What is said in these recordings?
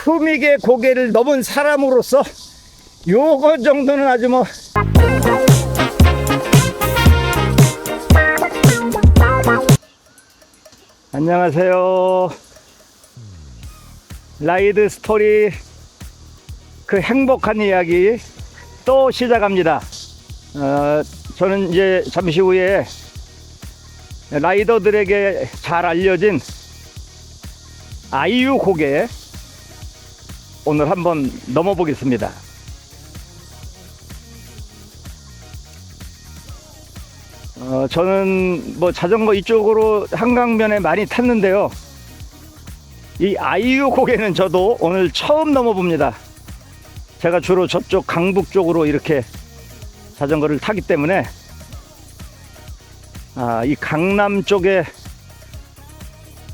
흠익의 고개를 넘은 사람으로서 요거 정도는 아주 뭐 안녕하세요. 라이드 스토리 그 행복한 이야기 또 시작합니다. 저는 이제 잠시 후에 라이더들에게 잘 알려진 아이유 고개 오늘 한번 넘어보겠습니다. 저는 뭐 자전거 이쪽으로 한강변에 많이 탔는데요. 이 아이유 고개는 저도 오늘 처음 넘어봅니다. 제가 주로 저쪽 강북 쪽으로 이렇게 자전거를 타기 때문에 이 강남 쪽에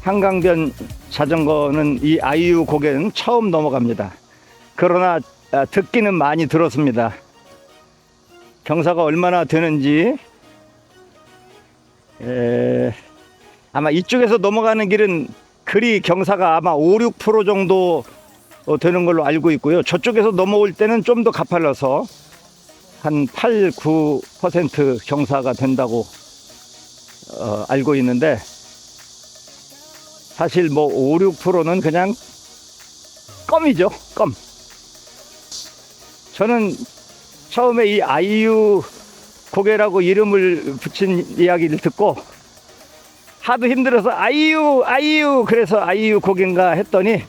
한강변 자전거는 이 아이유 고개는 처음 넘어갑니다. 그러나 듣기는 많이 들었습니다. 경사가 얼마나 되는지 아마 이쪽에서 넘어가는 길은 그리 경사가 아마 5, 6% 정도 되는 걸로 알고 있고요. 저쪽에서 넘어올 때는 좀 더 가팔라서 한 8, 9% 경사가 된다고 알고 있는데 사실 뭐 5, 6%는 그냥 껌이죠. 껌. 저는 처음에 이 아이유 고개라고 이름을 붙인 이야기를 듣고 하도 힘들어서 아이유 그래서 아이유 고개인가 했더니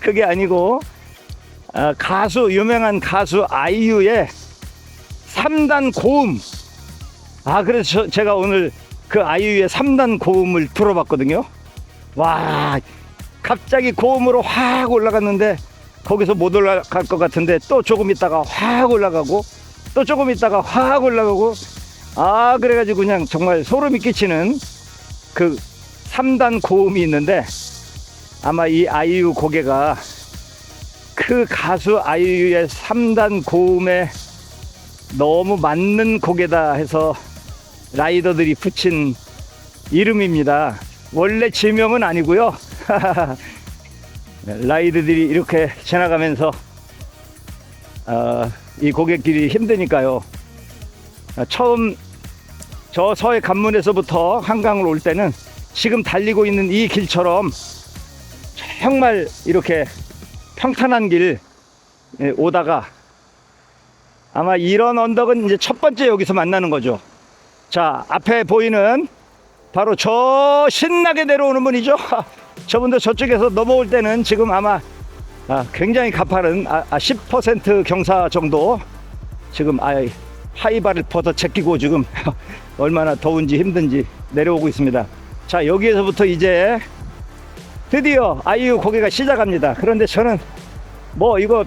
그게 아니고 유명한 가수 아이유의 3단 고음. 그래서 제가 오늘 그 아이유의 3단 고음을 들어봤거든요. 와, 갑자기 고음으로 확 올라갔는데 거기서 못 올라갈 것 같은데 또 조금 있다가 확 올라가고 또 조금 있다가 확 올라가고 그래가지고 그냥 정말 소름이 끼치는 그 3단 고음이 있는데 아마 이 아이유 고개가 그 가수 아이유의 3단 고음에 너무 맞는 고개다 해서 라이더들이 붙인 이름입니다. 원래 지명은 아니고요. 라이더들이 이렇게 지나가면서 이 고갯길이 힘드니까요. 처음 저 서해 관문에서부터 한강을 올 때는 지금 달리고 있는 이 길처럼 정말 이렇게 평탄한 길 오다가 아마 이런 언덕은 이제 첫 번째 여기서 만나는 거죠. 자, 앞에 보이는 바로 저 신나게 내려오는 분이죠. 저분도 저쪽에서 넘어올 때는 지금 아마 굉장히 가파른 10% 경사 정도 지금 하이바를 벗어 제끼고 지금 얼마나 더운지 힘든지 내려오고 있습니다. 자, 여기에서부터 이제 드디어 아이유 고개가 시작합니다. 그런데 저는 뭐 이거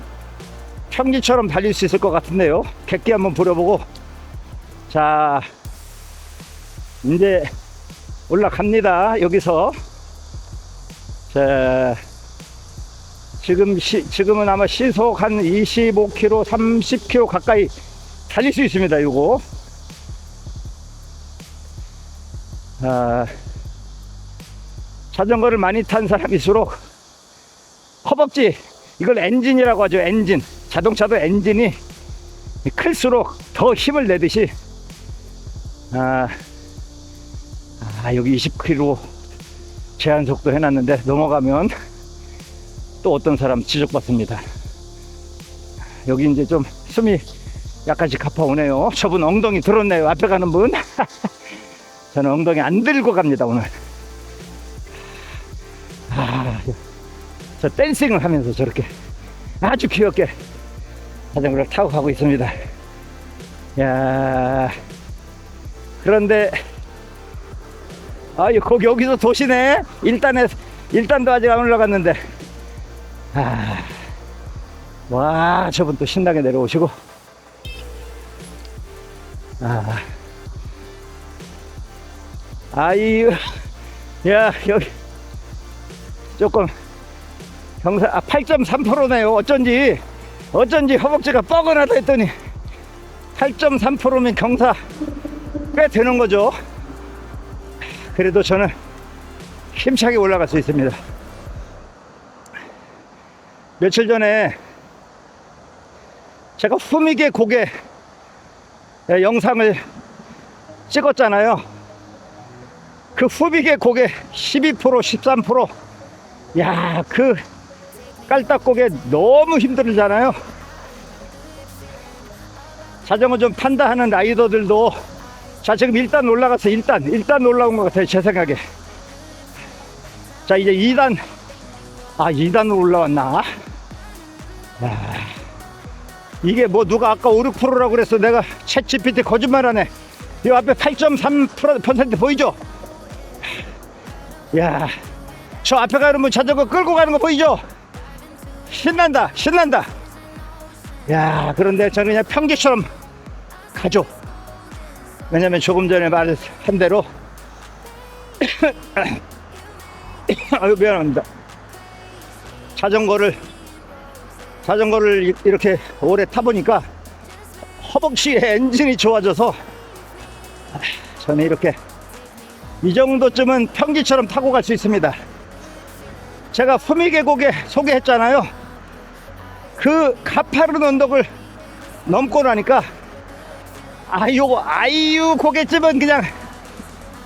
평지처럼 달릴 수 있을 것 같은데요. 객기 한번 부려보고. 자, 이제 올라갑니다. 여기서 자, 지금은 아마 시속 한 25km, 30km 가까이 달릴 수 있습니다. 이거 자전거를 많이 탄 사람일수록 허벅지, 이걸 엔진이라고 하죠. 엔진. 자동차도 엔진이 클수록 더 힘을 내듯이 여기 20km 제한속도 해놨는데 넘어가면 또 어떤 사람 지적받습니다. 여기 이제 좀 숨이 약간씩 가파오네요. 저분 엉덩이 들었네요. 앞에 가는 분. 저는 엉덩이 안 들고 갑니다 오늘. 저 댄싱을 하면서 저렇게 아주 귀엽게 자전거를 타고 가고 있습니다. 야, 그런데 여기서 도시네. 일단도 아직 안 올라갔는데 와, 저분 또 신나게 내려오시고 아이유, 야, 여기 조금 경사 8.3%네요. 어쩐지 허벅지가 뻐근하다 했더니 8.3%면 경사 꽤 되는 거죠. 그래도 저는 힘차게 올라갈 수 있습니다. 며칠 전에 제가 후미게 고개 영상을 찍었잖아요. 그 후미게 고개 12%, 13%. 야, 그 깔딱고개 너무 힘들잖아요. 자전거 좀 탄다 하는 라이더들도 자, 지금 1단 올라가서 1단 올라온 것 같아요, 제 생각에. 자, 이제 2단. 2단으로 올라왔나? 야, 이게 뭐 누가 아까 5, 6%라고 그랬어. 내가 챗GPT 거짓말하네. 이 앞에 8.3% 보이죠? 야, 저 앞에 가는 분 자전거 끌고 가는 거 보이죠? 신난다. 야, 그런데 저는 그냥 평지처럼 가죠. 왜냐면 조금 전에 말한 대로 아유, 미안합니다. 자전거를 이렇게 오래 타보니까 허벅지에 엔진이 좋아져서 저는 이렇게 이 정도쯤은 평지처럼 타고 갈 수 있습니다. 제가 후미계곡에 소개했잖아요. 그 가파른 언덕을 넘고 나니까 아이유 고갯집은 그냥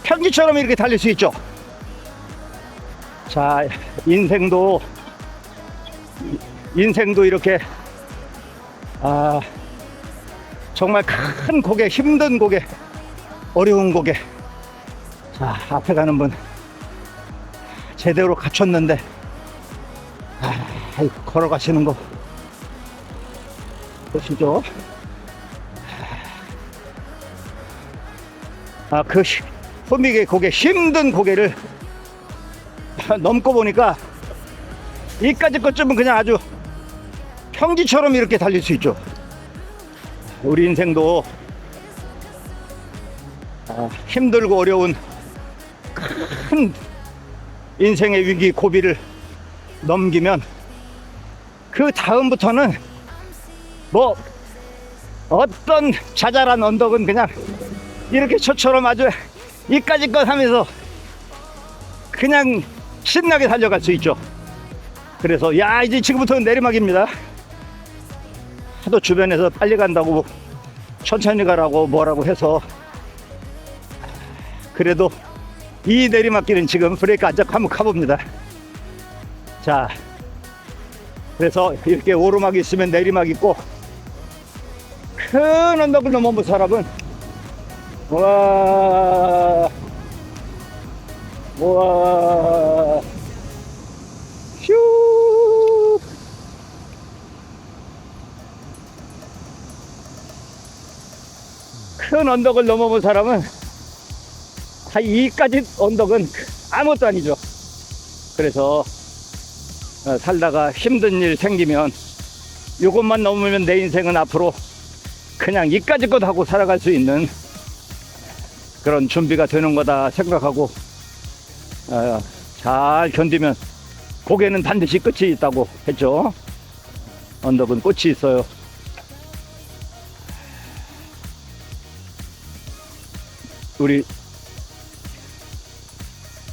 평지처럼 이렇게 달릴 수 있죠. 자, 인생도 이렇게 정말 큰 고개, 힘든 고개, 어려운 고개. 자, 앞에 가는 분 제대로 갖췄는데 걸어가시는 거 보시죠. 그 후미게 고개, 힘든 고개를 넘고 보니까 이까지 것쯤은 그냥 아주 평지처럼 이렇게 달릴 수 있죠. 우리 인생도 힘들고 어려운 큰 인생의 위기 고비를 넘기면 그 다음부터는 뭐 어떤 자잘한 언덕은 그냥 이렇게 저처럼 아주 이까지 것 하면서 그냥 신나게 달려갈 수 있죠. 그래서 이제 지금부터는 내리막입니다. 하도 주변에서 빨리 간다고 천천히 가라고 뭐라고 해서 그래도 이 내리막길은 지금 브레이크 안 잡고 한번 가봅니다. 자, 그래서 이렇게 오르막이 있으면 내리막 있고 큰 언덕을 넘어본 사람은 우와 휴, 큰 언덕을 넘어본 사람은 이까지 언덕은 아무것도 아니죠. 그래서 살다가 힘든 일 생기면 이것만 넘으면 내 인생은 앞으로 그냥 이까지 것 하고 살아갈 수 있는 그런 준비가 되는 거다 생각하고 잘 견디면 고개는 반드시 끝이 있다고 했죠. 언덕은 끝이 있어요. 우리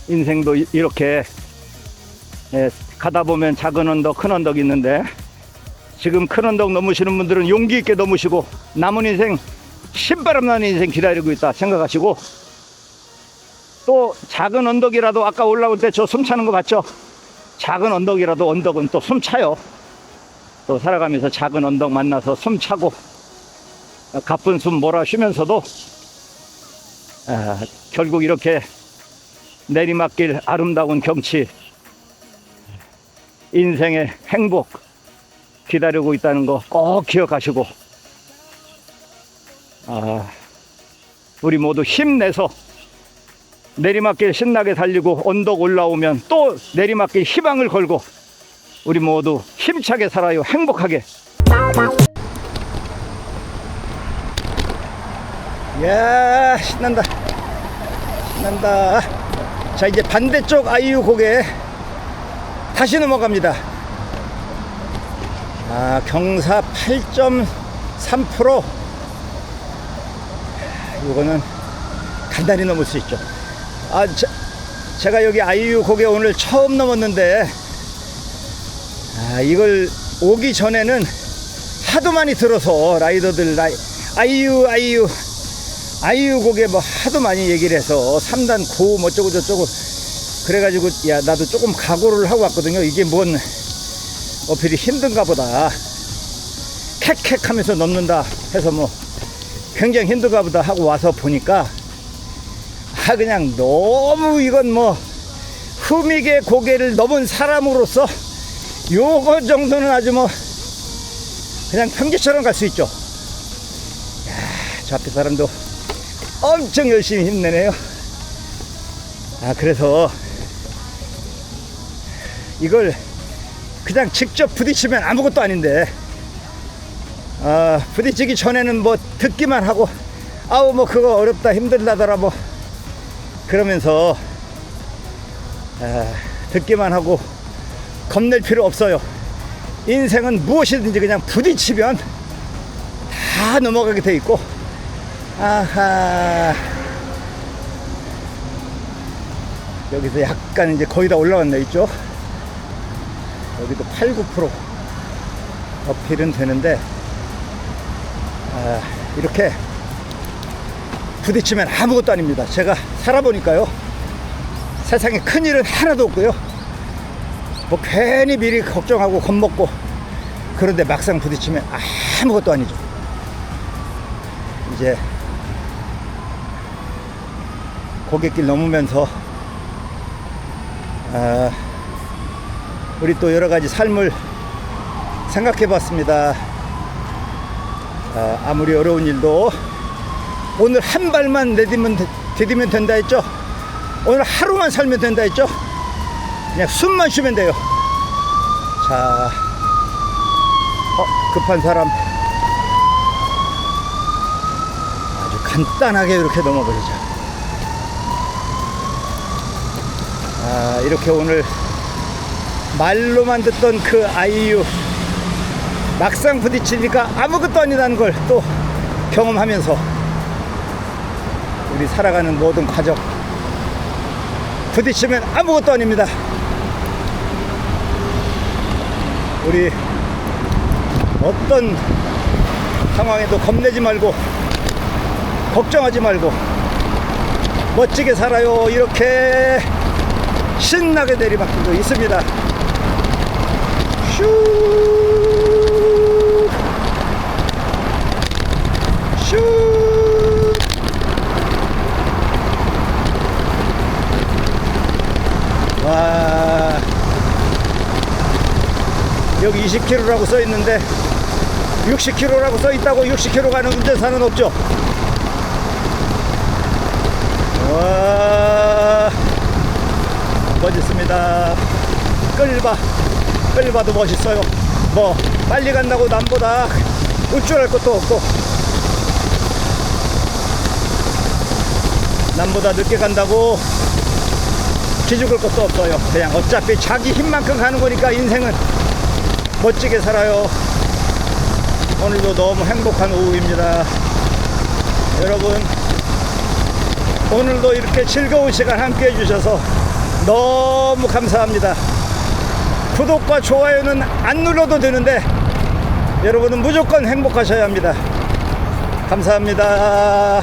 인생도 이렇게 가다 보면 작은 언덕, 큰 언덕이 있는데 지금 큰 언덕 넘으시는 분들은 용기 있게 넘으시고 남은 인생, 신바람 나는 인생 기다리고 있다 생각하시고, 또 작은 언덕이라도 아까 올라올 때 저 숨 차는 거 봤죠? 작은 언덕이라도 언덕은 또 숨 차요. 또 살아가면서 작은 언덕 만나서 숨 차고 가쁜 숨 몰아쉬면서도 결국 이렇게 내리막길 아름다운 경치, 인생의 행복 기다리고 있다는 거 꼭 기억하시고 우리 모두 힘내서 내리막길 신나게 달리고 언덕 올라오면 또 내리막길 희망을 걸고 우리 모두 힘차게 살아요. 행복하게. 이야, 신난다. 자, 이제 반대쪽 아이유 고개 다시 넘어갑니다. 경사 8.3%. 이거는 간단히 넘을 수 있죠. 제가 여기 아이유 고개 오늘 처음 넘었는데 이걸 오기 전에는 하도 많이 들어서 라이더들 아이유 곡에 뭐 하도 많이 얘기를 해서 3단 고 뭐 어쩌고 저쩌고 그래가지고 야 나도 조금 각오를 하고 왔거든요. 이게 뭔 어필이 힘든가 보다, 캑캑 하면서 넘는다 해서 뭐 굉장히 힘든가 보다 하고 와서 보니까 그냥 너무 이건 뭐 흠익의 고개를 넘은 사람으로서 요거 정도는 아주 뭐 그냥 평지처럼 갈 수 있죠. 저 앞에 사람도 엄청 열심히 힘내네요. 그래서 이걸 그냥 직접 부딪히면 아무것도 아닌데 부딪히기 전에는 뭐 듣기만 하고 아우 뭐 그거 어렵다 힘들다더라 뭐 그러면서 듣기만 하고 겁낼 필요 없어요. 인생은 무엇이든지 그냥 부딪히면 다 넘어가게 돼 있고. 여기서 약간 이제 거의 다 올라왔네. 있죠? 여기도 8, 9% 어필은 되는데 이렇게 부딪히면 아무것도 아닙니다. 제가 살아보니까요, 세상에 큰일은 하나도 없고요, 뭐 괜히 미리 걱정하고 겁먹고 그런데 막상 부딪히면 아무것도 아니죠. 이제 고갯길 넘으면서 우리 또 여러가지 삶을 생각해 봤습니다. 아무리 어려운 일도 오늘 한 발만 디디면 된다 했죠. 오늘 하루만 살면 된다 했죠. 그냥 숨만 쉬면 돼요. 자, 급한 사람 아주 간단하게 이렇게 넘어버리죠. 이렇게 오늘 말로만 듣던 그 아이유 막상 부딪히니까 아무것도 아니라는 걸 또 경험하면서 우리 살아가는 모든 과정, 부딪히면 아무것도 아닙니다. 우리 어떤 상황에도 겁내지 말고 걱정하지 말고 멋지게 살아요. 이렇게 신나게 내리막길도 있습니다. 슈 와, 여기 20km라고 써 있는데 60km라고 써 있다고 60km 가는 운전사는 없죠. 와, 멋있습니다. 끌봐도 멋있어요. 뭐 빨리 간다고 남보다 우쭐할 것도 없고 남보다 늦게 간다고 기죽을 것도 없어요. 그냥 어차피 자기 힘만큼 가는 거니까 인생은 멋지게 살아요. 오늘도 너무 행복한 오후입니다. 여러분, 오늘도 이렇게 즐거운 시간 함께 해주셔서 너무 감사합니다. 구독과 좋아요는 안 눌러도 되는데 여러분은 무조건 행복하셔야 합니다. 감사합니다.